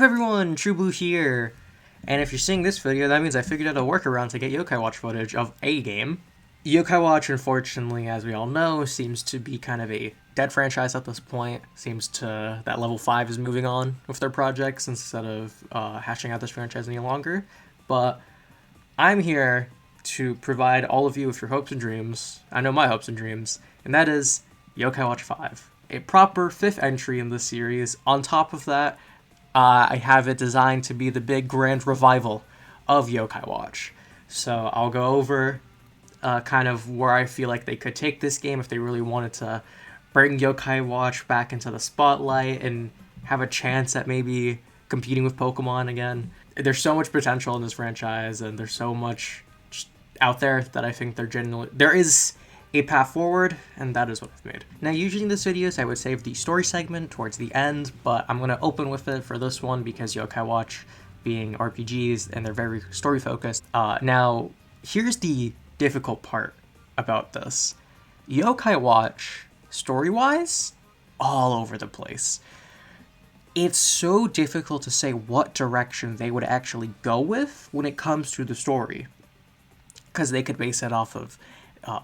What up everyone, True Blue here, and if you're seeing this video, that means I figured out a workaround to get Yokai Watch footage of a game. Yokai Watch, unfortunately, as we all know, seems to be kind of a dead franchise at this point. Seems that level 5 is moving on with their projects instead of hashing out this franchise any longer. But I'm here to provide all of you with your hopes and dreams. I know my hopes and dreams, and that is Yokai Watch 5. A proper 5th entry in this series. On top of that, I have it designed to be the big grand revival of Yokai Watch. So I'll go over kind of where I feel like they could take this game if they really wanted to bring Yokai Watch back into the spotlight and have a chance at maybe competing with Pokemon again. There's so much potential in this franchise, and there's so much out there that I think there is a path forward, and that is what I've made. Now, usually in this videos, I would save the story segment towards the end, but I'm going to open with it for this one because Yokai Watch being RPGs, and they're very story-focused. Now, here's the difficult part about this. Yokai Watch, story-wise, all over the place. It's so difficult to say what direction they would actually go with when it comes to the story, because they could base it off of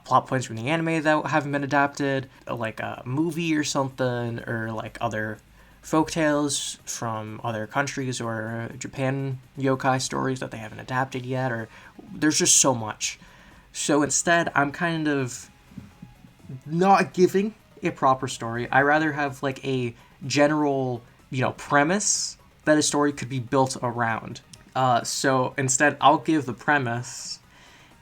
plot points from the anime that haven't been adapted, like a movie or something, or like other folktales from other countries or Japan yokai stories that they haven't adapted yet, or there's just so much. So instead, I'm kind of not giving a proper story. I rather have like a general, premise that a story could be built around. So instead, I'll give the premise,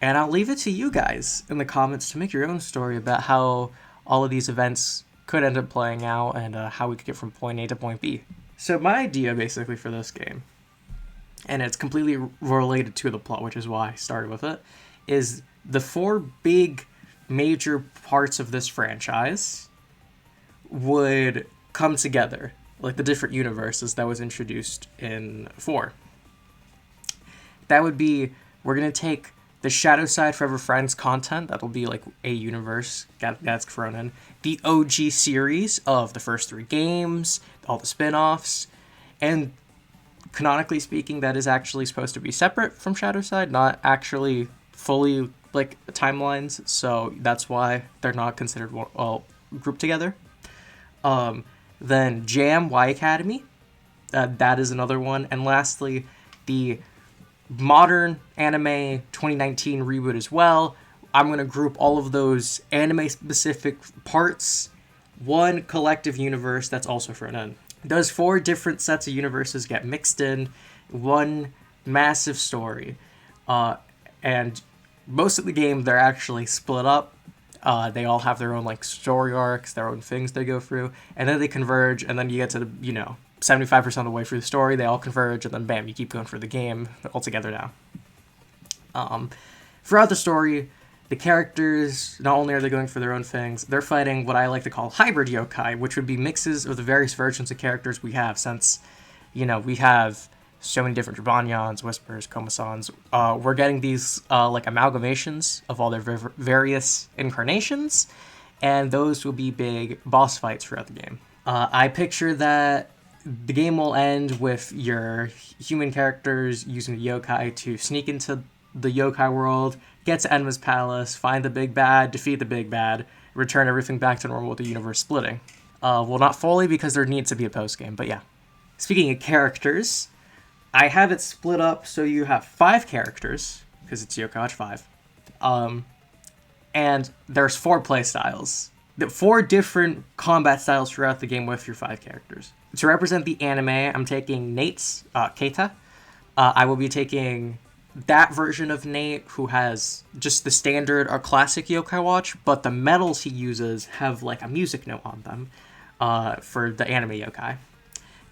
and I'll leave it to you guys in the comments to make your own story about how all of these events could end up playing out and how we could get from point A to point B. So my idea basically for this game, and it's completely related to the plot, which is why I started with it, is the 4 big major parts of this franchise would come together, like the different universes that was introduced in 4. That would be, we're going to take the Shadow Side Forever Friends content, that'll be like a universe that's thrown in. The OG series of the first 3 games, all the spin-offs, and canonically speaking, that is actually supposed to be separate from Shadow Side, not actually fully like timelines, so that's why they're not considered grouped together. Then Jam Y Academy, that is another one, and lastly, the modern anime 2019 reboot as well. I'm going to group all of those anime-specific parts, one collective universe that's also thrown in. Those 4 different sets of universes get mixed in one massive story. And most of the game, they're actually split up. They all have their own like story arcs, their own things they go through, and then they converge, and then you get to the, 75% of the way through the story, they all converge, and then bam, you keep going through the game all together now. Throughout the story, the characters, not only are they going for their own things, they're fighting what I like to call hybrid yokai, which would be mixes of the various versions of characters we have, since, we have so many different Drabanyans, Whispers, Komasans. We're getting these, like, amalgamations of all their various incarnations, and those will be big boss fights throughout the game. I picture that the game will end with your human characters using the yokai to sneak into the yokai world, get to Enma's palace, find the big bad, defeat the big bad, return everything back to normal with the universe splitting. Well, not fully, because there needs to be a post-game, but yeah. Speaking of characters, I have it split up so you have 5 characters, because it's Yokai Watch 5, and there's 4 playstyles. 4 different combat styles throughout the game with your 5 characters. To represent the anime, I'm taking Nate's Keita. I will be taking that version of Nate, who has just the standard or classic Yokai Watch, but the medals he uses have like a music note on them for the anime yokai.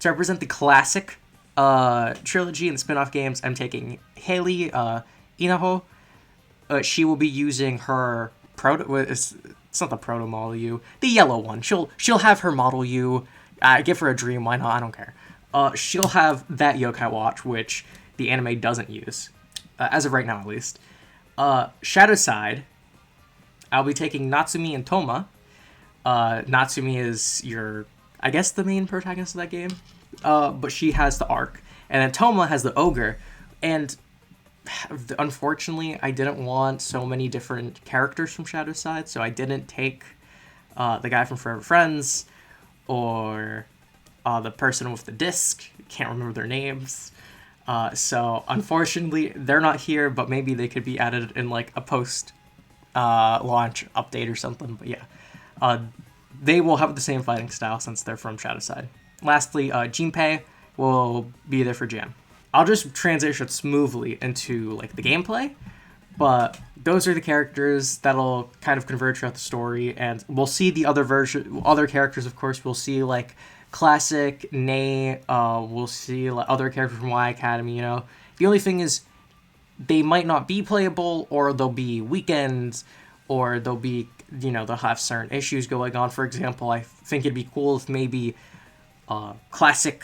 To represent the classic trilogy and the spin-off games, I'm taking Haley Inaho. She will be using her it's not the proto model U, the yellow one. She'll have her model U. Give her a dream, why not? I don't care. She'll have that Yokai Watch, which the anime doesn't use, as of right now at least. Shadow Side, I'll be taking Natsumi and Toma. Natsumi is I guess the main protagonist of that game. but she has the arc, and then Toma has the ogre, and unfortunately, I didn't want so many different characters from Shadowside, so I didn't take the guy from Forever Friends, or the person with the disc. Can't remember their names. So unfortunately, they're not here, but maybe they could be added in like a post launch update or something. But yeah, they will have the same fighting style since they're from Shadowside. Lastly, Jinpei will be there for Jam. I'll just transition smoothly into like the gameplay, but those are the characters that'll kind of converge throughout the story, and we'll see the other characters. Of course, we'll see like Classic, Nay. We'll see like, other characters from Y Academy. You know, the only thing is they might not be playable, or they'll be weekends, or they'll be they'll have certain issues going on. For example, I think it'd be cool if maybe Classic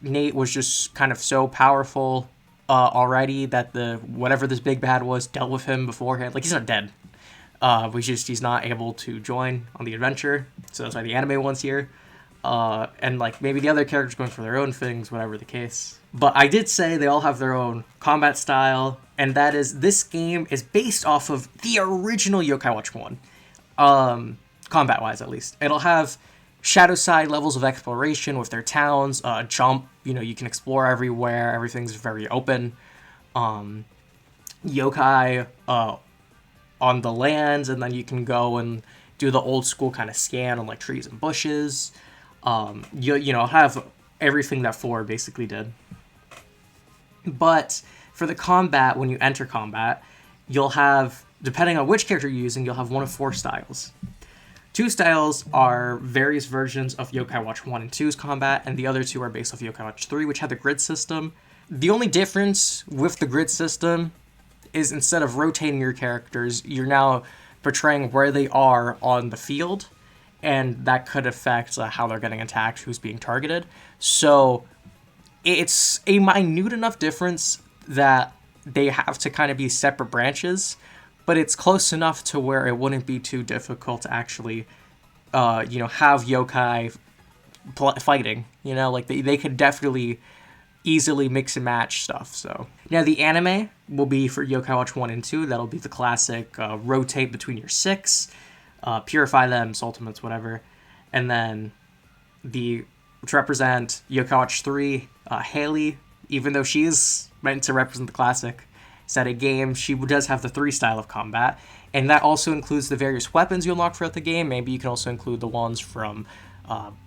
Nate was just kind of so powerful already that whatever this big bad was dealt with him beforehand. Like, he's not dead. But he's not able to join on the adventure. So that's why the anime one's here. And like maybe the other characters going for their own things, whatever the case. But I did say they all have their own combat style, and that is, this game is based off of the original Yokai Watch 1. Combat-wise, at least. It'll have Shadowside levels of exploration with their towns, jump, you can explore everywhere, everything's very open. Yokai on the lands, and then you can go and do the old school kind of scan on like trees and bushes. Have everything that 4 basically did. But for the combat, when you enter combat, you'll have, depending on which character you're using, you'll have one of 4 styles. 2 styles are various versions of Yokai Watch 1 and 2's combat, and the other 2 are based off Yokai Watch 3, which had the grid system. The only difference with the grid system is instead of rotating your characters, you're now portraying where they are on the field, and that could affect how they're getting attacked, who's being targeted. So it's a minute enough difference that they have to kind of be separate branches, but it's close enough to where it wouldn't be too difficult to actually, have yokai fighting. They could definitely easily mix and match stuff. So now the anime will be for Yokai Watch 1 and 2. That'll be the classic rotate between your 6, purify them, ultimates, whatever. And then to represent Yokai Watch 3, Haley, even though she is meant to represent the classic set of game, she does have the 3 style of combat, and that also includes the various weapons you unlock throughout the game. Maybe you can also include the ones from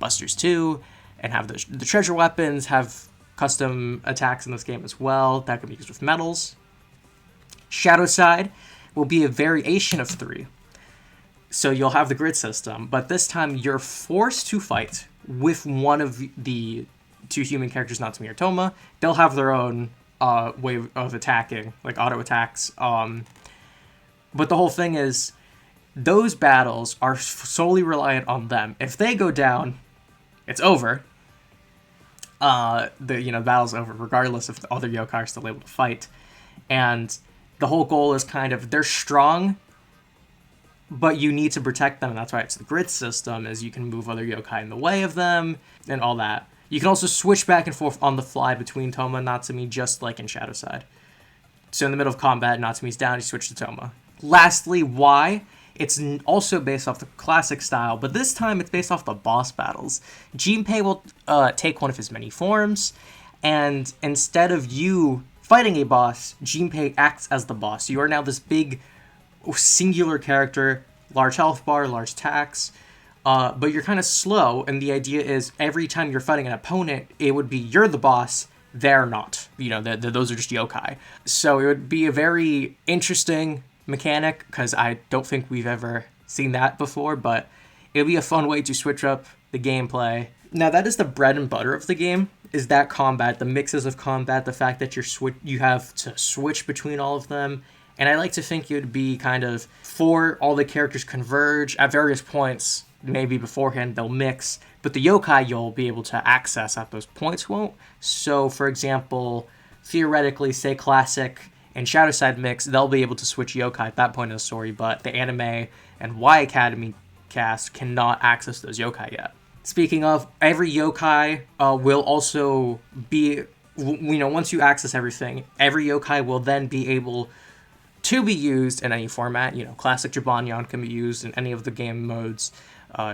Busters 2, and have the treasure weapons, have custom attacks in this game as well that can be used with medals. Shadowside will be a variation of 3. So you'll have the grid system, but this time you're forced to fight with one of the 2 human characters, Natsumi or Toma. They'll have their own way of attacking, like auto attacks. But the whole thing is, those battles are solely reliant on them. If they go down, it's over. The battle's over, regardless if the other yokai are still able to fight. And the whole goal is kind of, they're strong, but you need to protect them, and that's why it's the grid system, is you can move other yokai in the way of them, and all that. You can also switch back and forth on the fly between Toma and Natsumi, just like in Shadowside. So in the middle of combat, Natsumi's down, you switch to Toma. Lastly, why? It's also based off the classic style, but this time it's based off the boss battles. Jinpei will take one of his many forms, and instead of you fighting a boss, Jinpei acts as the boss. You are now this big, singular character, large health bar, large attacks, but you're kind of slow, and the idea is every time you're fighting an opponent, it would be you're the boss, they're not. Those are just yokai. So it would be a very interesting mechanic, because I don't think we've ever seen that before, but it'll be a fun way to switch up the gameplay. Now, that is the bread and butter of the game, is that combat, the mixes of combat, the fact that you have to switch between all of them. And I like to think it would be kind of, for all the characters converge at various points, maybe beforehand they'll mix, but the yokai you'll be able to access at those points won't. So, for example, theoretically, say Classic and Shadowside mix, they'll be able to switch yokai at that point in the story, but the anime and Y Academy cast cannot access those yokai yet. Speaking of, every yokai will also be, once you access everything, every yokai will then be able to be used in any format. Classic Jibanyan can be used in any of the game modes,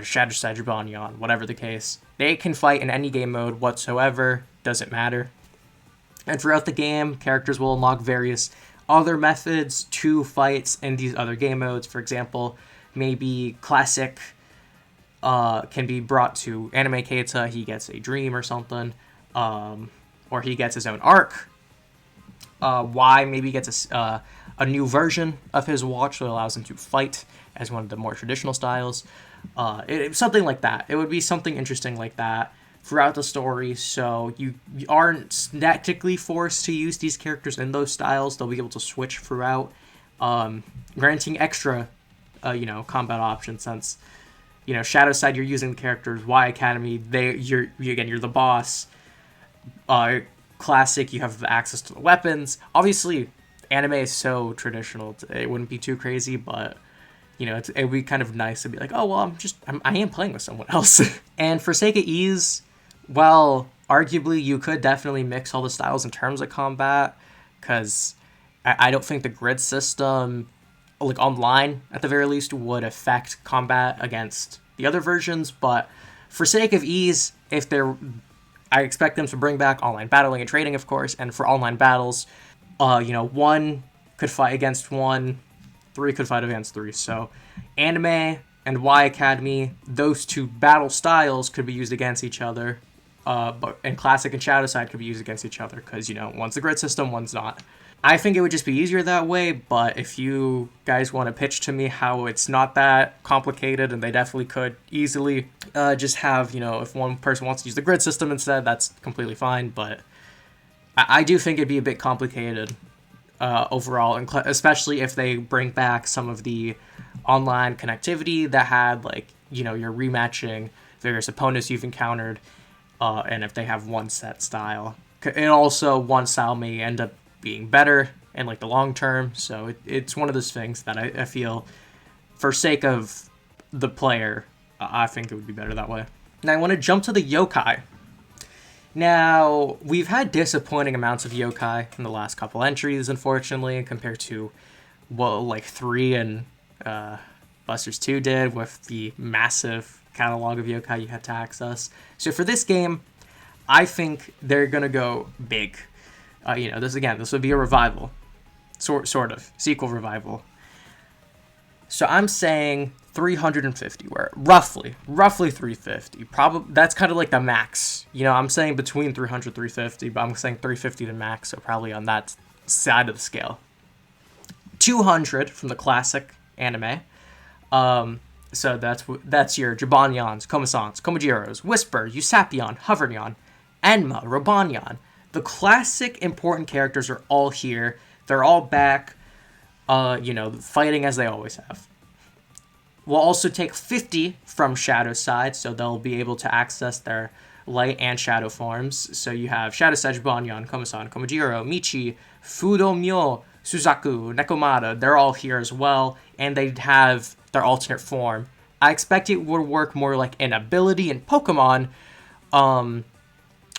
Shadow Side Jibanyan, whatever the case. They can fight in any game mode whatsoever, doesn't matter. And throughout the game, characters will unlock various other methods to fights in these other game modes. For example, maybe Classic can be brought to Anime Keita, he gets a dream or something, or he gets his own arc. Y maybe gets a new version of his watch that allows him to fight as one of the more traditional styles. Something like that. It would be something interesting like that throughout the story, so you aren't technically forced to use these characters in those styles. They'll be able to switch throughout, granting extra, combat options since, Shadow Side, you're using the characters. Y Academy, you're the boss. Classic, you have access to the weapons. Obviously, anime is so traditional, it wouldn't be too crazy, but it would be kind of nice to be like, oh well, I am playing with someone else. And for sake of ease, well, arguably you could definitely mix all the styles in terms of combat, because I don't think the grid system, like online at the very least, would affect combat against the other versions. But for sake of ease, I expect them to bring back online battling and trading, of course, and for online battles, one could fight against one, three could fight against three. So anime and Y Academy, those two battle styles could be used against each other, and Classic and Shadow Side could be used against each other, because one's a grid system, one's not. I think it would just be easier that way, but if you guys want to pitch to me how it's not that complicated, and they definitely could easily just have, if one person wants to use the grid system instead, that's completely fine. But I do think it'd be a bit complicated overall, and especially if they bring back some of the online connectivity that had, like, you're rematching various opponents you've encountered, and if they have one set style. And also, one style may end up being better in, like, the long term, so it's one of those things that I feel, for sake of the player, I think it would be better that way. Now I want to jump to the yokai. Now, we've had disappointing amounts of yokai in the last couple entries, unfortunately, compared to what, like, 3 and Busters 2 did with the massive catalog of yokai you had to access. So for this game, I think they're gonna go big. This would be a revival, sort of sequel revival. So I'm saying 350, where roughly 350. Probably that's kind of like the max. I'm saying between 300 350, but I'm saying 350 to max, so probably on that side of the scale. 200 from the classic anime. So that's your Jibanyans, Komasans, Komajiros, Whisper, Usapion, Hovernyan, Enma, Robanyan. The classic important characters are all here. They're all back, fighting as they always have. We'll also take 50 from Shadow Side, so they'll be able to access their light and shadow forms. So you have Shadow Side, Jibanyan, Komasan, Komajiro, Michi, Fudomyo, Suzaku, Nekomata. They're all here as well, and they'd have their alternate form. I expect it would work more like an ability in Pokemon,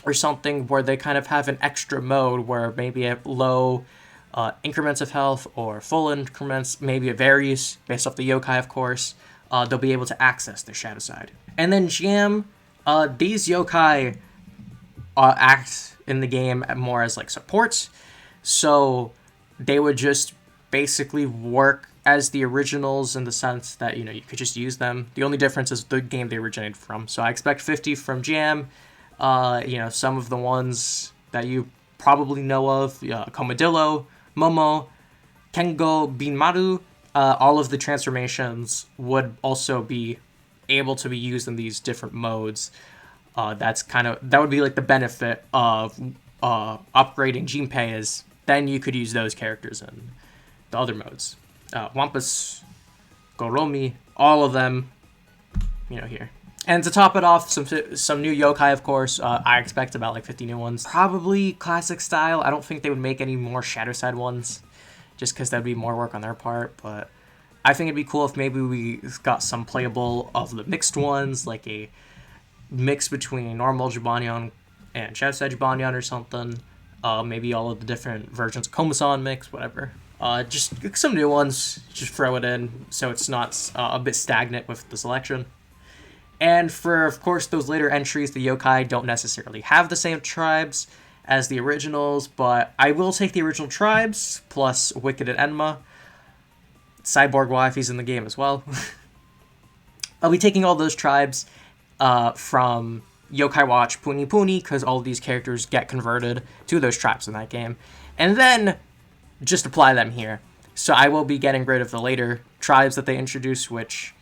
or something where they kind of have an extra mode where maybe at low increments of health or full increments, maybe it varies based off the yokai, of course, they'll be able to access the Shadow Side. And then Jam, these yokai act in the game more as, like, supports, so they would just basically work as the originals in the sense that, you could just use them. The only difference is the game they originated from. So I expect 50 from Jam. Some of the ones that you probably know of, Komadillo, Momo, Kengo, Binmaru, all of the transformations would also be able to be used in these different modes. That would be like the benefit of upgrading Jinpei, is then you could use those characters in the other modes. Wampus, Goromi, all of them, here. And to top it off, some new yokai, of course. I expect about, like, 50 new ones. Probably classic style. I don't think they would make any more Shadow Side ones, just because that'd be more work on their part. But I think it'd be cool if maybe we got some playable of the mixed ones, like a mix between normal Jibanyan and Shadowside Jibanyan or something. Maybe all of the different versions of Komasan mix, whatever. Just some new ones, just throw it in so it's not a bit stagnant with the selection. And for, of course, those later entries, the yokai don't necessarily have the same tribes as the originals, but I will take the original tribes, plus Wicked and Enma. Cyborg wifey's in the game as well. I'll be taking all those tribes from Yokai Watch Puni Puni, because all of these characters get converted to those tribes in that game. And then just apply them here. So I will be getting rid of the later tribes that they introduced, which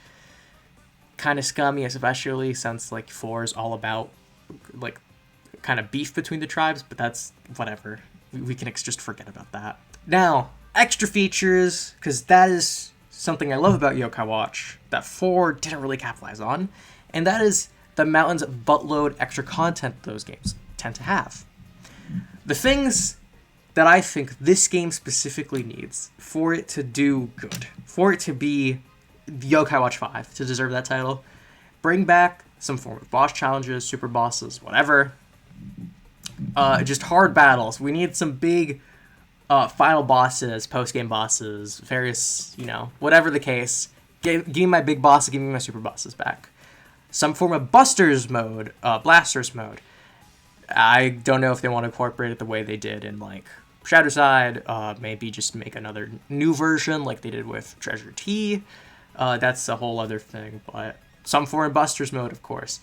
kind of scummy, especially since like 4 is all about like kind of beef between the tribes, but that's whatever. We can just forget about that. Now, extra features, because that is something I love about Yokai Watch that 4 didn't really capitalize on, and that is the mountains of buttload extra content those games tend to have. The things that I think this game specifically needs for it to do good, for it to be Yokai Watch 5, to deserve that title, bring back some form of boss challenges, super bosses, whatever. Just hard battles. We need some big final bosses, post-game bosses, various, whatever the case. Give me my big bosses, give me my super bosses back. Some form of Busters mode, Blasters mode. I don't know if they want to incorporate it the way they did in, like, Shadowside. Maybe just make another new version like they did with Treasure Tea. That's a whole other thing, but some form of Busters mode, of course.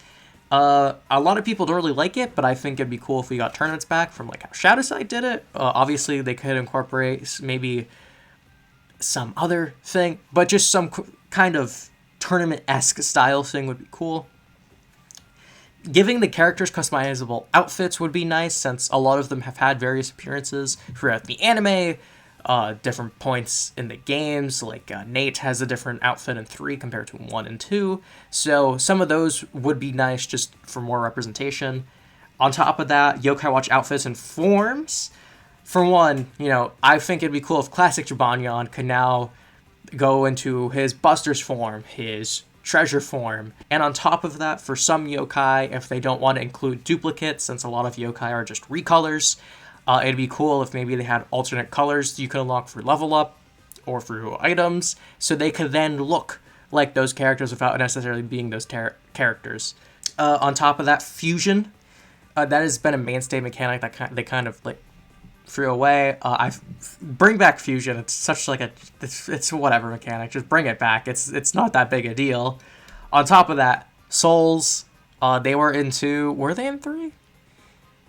A lot of people don't really like it, but I think it'd be cool if we got tournaments back from like how Shadowside did it. Obviously, they could incorporate maybe some other thing, but just some kind of tournament-esque style thing would be cool. Giving the characters customizable outfits would be nice, since a lot of them have had various appearances throughout the anime, different points in the games, like Nate has a different outfit in 3 compared to 1 and 2, so some of those would be nice just for more representation. On top of that, Yokai Watch outfits and forms. For one, I think it'd be cool if Classic Jibanyan could now go into his Buster's form, his treasure form, and on top of that, for some yokai, if they don't want to include duplicates, since a lot of yokai are just recolors, it'd be cool if maybe they had alternate colors you could unlock for level up or through items, so they could then look like those characters without necessarily being those characters. On top of that, fusion. That has been a mainstay mechanic that they kind of like threw away. I bring back fusion. It's such like it's whatever mechanic. Just bring it back. It's not that big a deal. On top of that, souls. They were in 2. Were they in 3?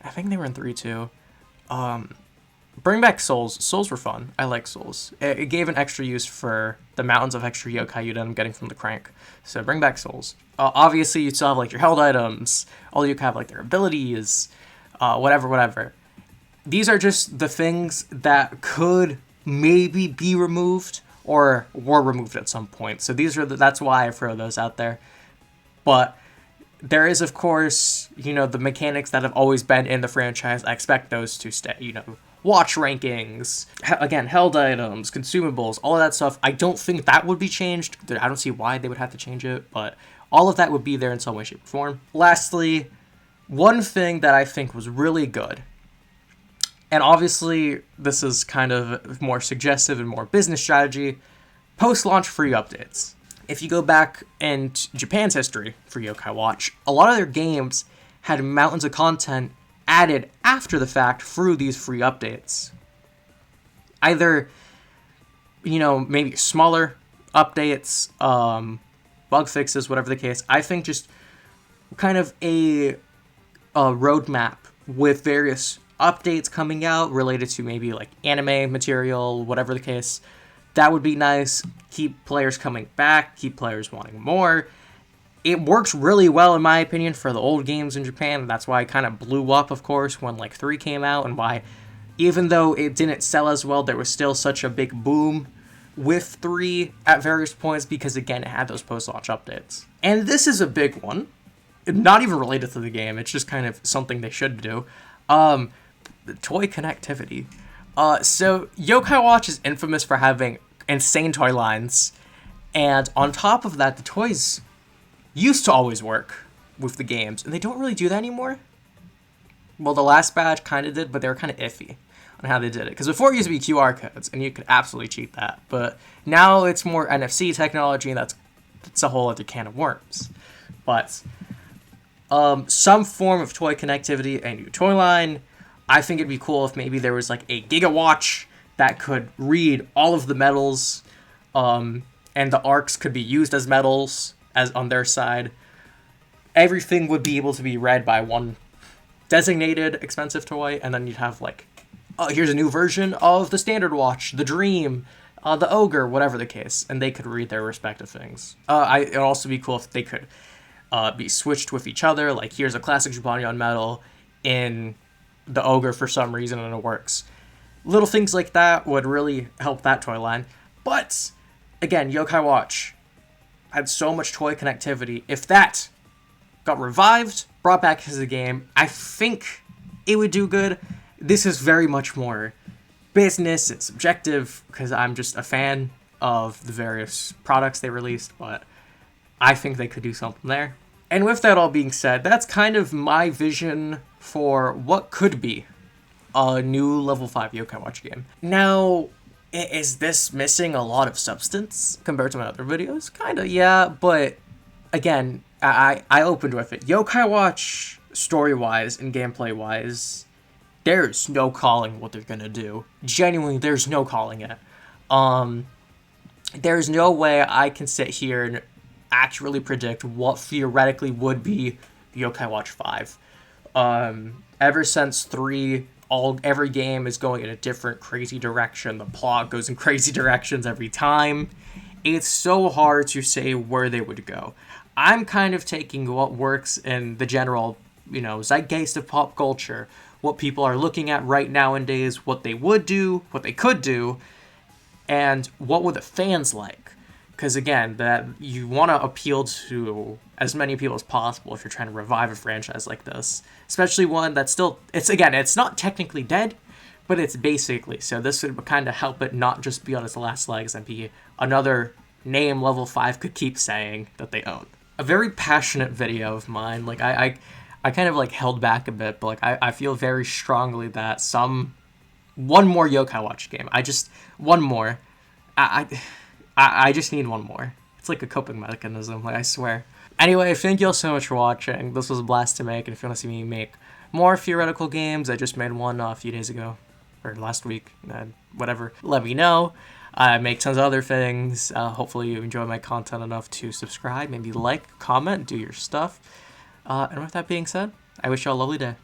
I think they were in 3 too. Bring back souls. Souls were fun. I like souls. It gave an extra use for the mountains of extra yokai you'd end up getting from the crank. So bring back souls. Obviously, you still have like your held items. All you have like their abilities. Whatever. These are just the things that could maybe be removed or were removed at some point. So that's why I throw those out there. But there is, of course, the mechanics that have always been in the franchise. I expect those to stay, watch rankings, again, held items, consumables, all of that stuff. I don't think that would be changed. I don't see why they would have to change it, but all of that would be there in some way, shape, or form. Lastly, one thing that I think was really good, and obviously this is kind of more suggestive and more business strategy, post-launch free updates. If you go back in Japan's history for Yokai Watch, a lot of their games had mountains of content added after the fact through these free updates. Either, maybe smaller updates, bug fixes, whatever the case. I think just kind of a roadmap with various updates coming out related to maybe like anime material, whatever the case. That would be nice. Keep players coming back, keep players wanting more. It works really well, in my opinion, for the old games in Japan. That's why it kind of blew up, of course, when like 3 came out, and why, even though it didn't sell as well, there was still such a big boom with 3 at various points, because again, it had those post-launch updates. And this is a big one. Not even related to the game, it's just kind of something they should do. Toy connectivity. So Yokai Watch is infamous for having insane toy lines, and on top of that, the toys used to always work. with the games, and they don't really do that anymore. Well, the last batch kind of did, but they were kind of iffy on how they did it. Because before it used to be QR codes, and you could absolutely cheat that. But now it's more NFC technology, and that's a whole other can of worms. But some form of toy connectivity, a new toy line. I think it'd be cool if maybe there was like a Gigawatch that could read all of the medals, and the arcs could be used as medals as on their side. Everything would be able to be read by one designated expensive toy, and then you'd have like, oh, here's a new version of the standard watch, the Dream, the Ogre, whatever the case, and they could read their respective things. It'd also be cool if they could be switched with each other, like here's a classic Jubanion medal in the Ogre for some reason, and it works. Little things like that would really help that toy line. But, again, Yokai Watch had so much toy connectivity. If that got revived, brought back as a game, I think it would do good. This is very much more business and subjective, because I'm just a fan of the various products they released, but I think they could do something there. And with that all being said, that's kind of my vision for what could be a new level 5 Yokai Watch game. Now, is this missing a lot of substance compared to my other videos? Kinda, yeah, but again, I opened with it. Yokai Watch, story-wise and gameplay-wise, there's no calling what they're gonna do. Genuinely, there's no calling it. There's no way I can sit here and accurately predict what theoretically would be Yokai Watch 5. Ever since 3, every game is going in a different crazy direction. The plot goes in crazy directions every time. It's so hard to say where they would go. I'm kind of taking what works in the general, zeitgeist of pop culture, what people are looking at right nowadays, what they would do, what they could do, and what would the fans like. Because again, that you want to appeal to as many people as possible if you're trying to revive a franchise like this. Especially one that's still, it's not technically dead, but it's basically. So this would kind of help it not just be on its last legs and be another name Level 5 could keep saying that they own. A very passionate video of mine. Like, I kind of, like, held back a bit, but, like, I feel very strongly that one more Yokai Watch game. One more. I just need one more. It's like a coping mechanism, like, I swear. Anyway, thank you all so much for watching. This was a blast to make, and if you want to see me make more theoretical games, I just made one a few days ago, or last week, whatever, let me know. I make tons of other things. Hopefully you enjoy my content enough to subscribe, maybe like, comment, do your stuff. And with that being said, I wish you all a lovely day.